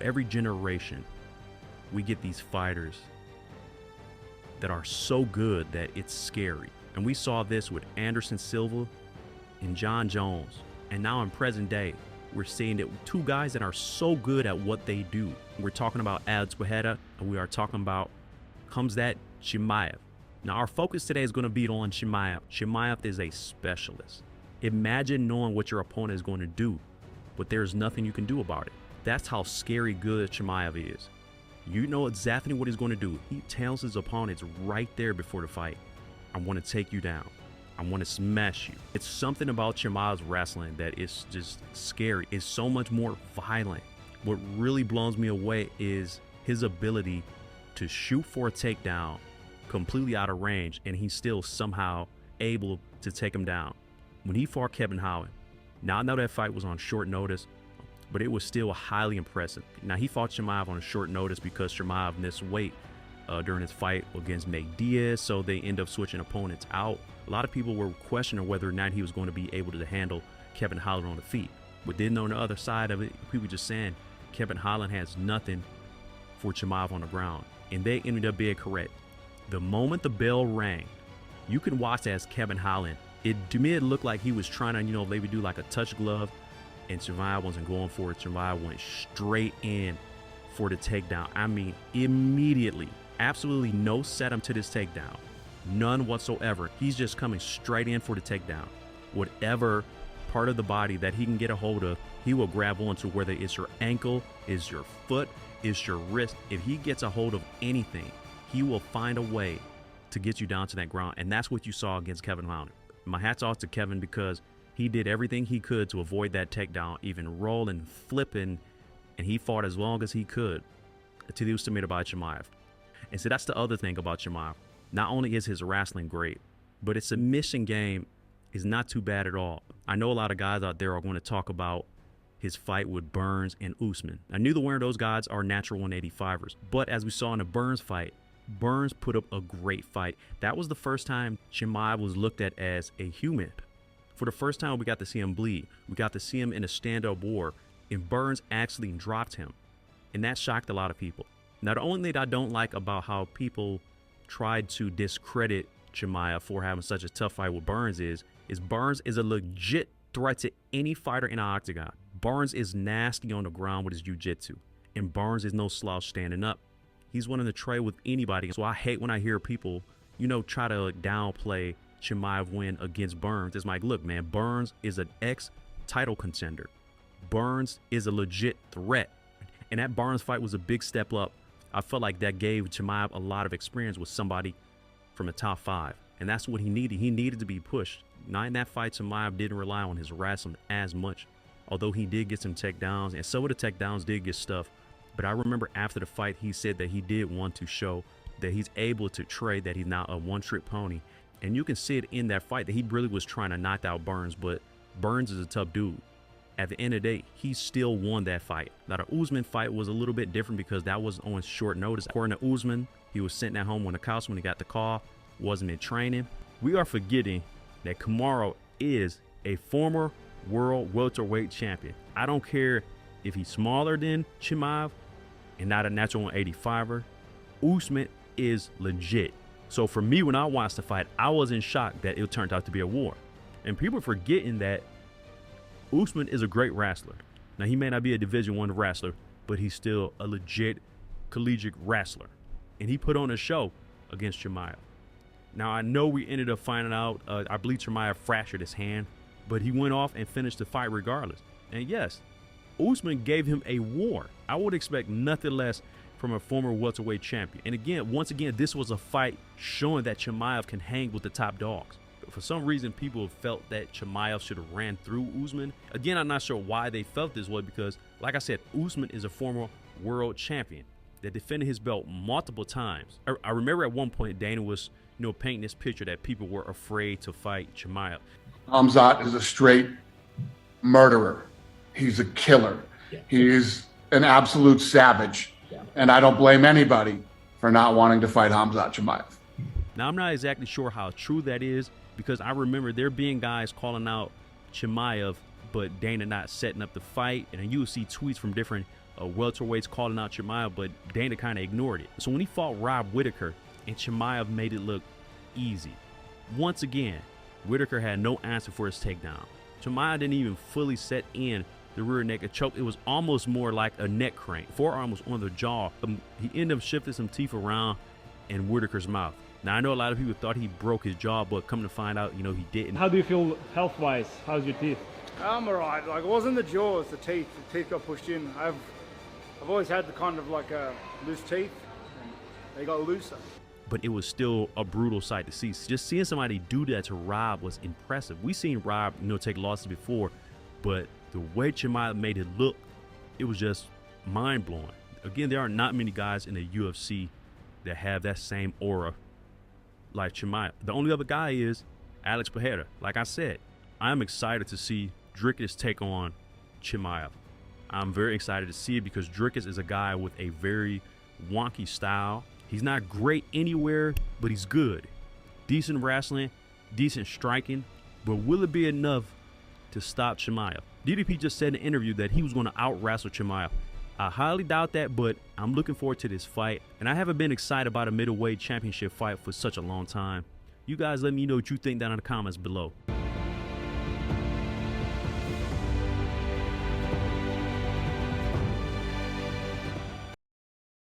Every generation, we get these fighters that are so good that it's scary. And we saw this with Anderson Silva and John Jones. And now in present day, we're seeing that two guys that are so good at what they do. We're talking about Alex Pereira, and we are talking about Khamzat Chimaev. Now our focus today is going to be on Chimaev. Chimaev is a specialist. Imagine knowing what your opponent is going to do, but there's nothing you can do about it. That's how scary good Chimaev is. You know exactly what he's going to do. He tells his opponents right there before the fight, I want to take you down. I want to smash you. It's something about Chimaev's wrestling that is just scary. It's so much more violent. What really blows me away is his ability to shoot for a takedown completely out of range, and he's still somehow able to take him down. When he fought Kevin Holland, now I know that fight was on short notice, but it was still highly impressive. Now he fought Chimaev on a short notice because Chimaev missed weight during his fight against Nate Diaz, so they end up switching opponents out. A lot of people were questioning whether or not he was going to be able to handle Kevin Holland on the feet. But then on the other side of it, people just saying Kevin Holland has nothing for Chimaev on the ground. And they ended up being correct. The moment the bell rang, you can watch as Kevin Holland, to me it looked like he was trying to, maybe do like a touch glove, and Chimaev wasn't going for it. Chimaev went straight in for the takedown. I mean, immediately. Absolutely no setup to this takedown. None whatsoever. He's just coming straight in for the takedown. Whatever part of the body that he can get a hold of, he will grab onto, whether it's your ankle, is your foot, is your wrist. If he gets a hold of anything, he will find a way to get you down to that ground. And that's what you saw against Kevin Holland. My hat's off to Kevin because he did everything he could to avoid that takedown, even rolling, flipping, and he fought as long as he could until he was submitted by Chimaev. And so that's the other thing about Chimaev. Not only is his wrestling great, but his submission game is not too bad at all. I know a lot of guys out there are going to talk about his fight with Burns and Usman. I knew one of those guys are natural 185ers, but as we saw in the Burns fight, Burns put up a great fight. That was the first time Chimaev was looked at as a human. For the first time, we got to see him bleed. We got to see him in a stand-up war, and Burns actually dropped him, and that shocked a lot of people. Now, the only thing I don't like about how people tried to discredit Chimaev for having such a tough fight with Burns is Burns is a legit threat to any fighter in an octagon. Burns is nasty on the ground with his jiu-jitsu, and Burns is no slouch standing up. He's willing to trade with anybody. So I hate when I hear people, try to downplay Chimaev win against Burns. It's like, look, man, Burns is an ex-title contender. Burns is a legit threat. And that Burns fight was a big step up. I felt like that gave Chimaev a lot of experience with somebody from the top 5. And that's what he needed. He needed to be pushed. Now in that fight, Chimaev didn't rely on his wrestling as much, although he did get some takedowns, and some of the takedowns did get stuffed. But I remember after the fight, he said that he did want to show that he's able to trade, that he's not a one-trick pony. And you can see it in that fight that he really was trying to knock out Burns, but Burns is a tough dude. At the end of the day, he still won that fight. Now, the Usman fight was a little bit different because that was on short notice. According to Usman, he was sitting at home on the couch when he got the call, wasn't in training. We are forgetting that Kamaru is a former world welterweight champion. I don't care if he's smaller than Chimaev and not a natural 185er. Usman is legit. So for me, when I watched the fight, I was in shock that it turned out to be a war. And people are forgetting that Usman is a great wrestler. Now, he may not be a Division I wrestler, but he's still a legit collegiate wrestler. And he put on a show against Chimaev. Now, I know we ended up finding out, I believe Chimaev fractured his hand, but he went off and finished the fight regardless. And yes, Usman gave him a war. I would expect nothing less from a former welterweight champion. And again, once again, this was a fight showing that Chimaev can hang with the top dogs. For some reason, people felt that Chimaev should have ran through Usman. Again, I'm not sure why they felt this way because, like I said, Usman is a former world champion that defended his belt multiple times. I remember at one point, Dana was, painting this picture that people were afraid to fight Chimaev. Khamzat is a straight murderer. He's a killer. Yeah. He's an absolute savage. Yeah. And I don't blame anybody for not wanting to fight Khamzat Chimaev. Now, I'm not exactly sure how true that is, because I remember there being guys calling out Chimaev, but Dana not setting up the fight. And you will see tweets from different welterweights calling out Chimaev, but Dana kind of ignored it. So when he fought Rob Whittaker and Chimaev made it look easy, once again, Whittaker had no answer for his takedown. Chimaev didn't even fully set in the rear naked choke. It was almost more like a neck crank. Forearm was on the jaw. He ended up shifting some teeth around in Whittaker's mouth. Now, I know a lot of people thought he broke his jaw, but come to find out, you know, he didn't. How do you feel health-wise? How's your teeth? I'm alright. Like, it wasn't the jaws, the teeth. The teeth got pushed in. I've always had the kind of like loose teeth, and they got looser. But it was still a brutal sight to see. Just seeing somebody do that to Rob was impressive. We seen Rob, you know, take losses before, but the way Chimaev made it look, it was just mind-blowing. Again, there are not many guys in the UFC that have that same aura like Chimaev. The only other guy is Alex Pereira. Like I said, I'm excited to see Dricus take on Chimaev. I'm very excited to see it because Dricus is a guy with a very wonky style. He's not great anywhere, but he's good. Decent wrestling, decent striking, but will it be enough to stop Chimaev? DDP just said in an interview that he was going to out-wrestle Chimaev. I highly doubt that, but I'm looking forward to this fight, and I haven't been excited about a middleweight championship fight for such a long time. You guys let me know what you think down in the comments below.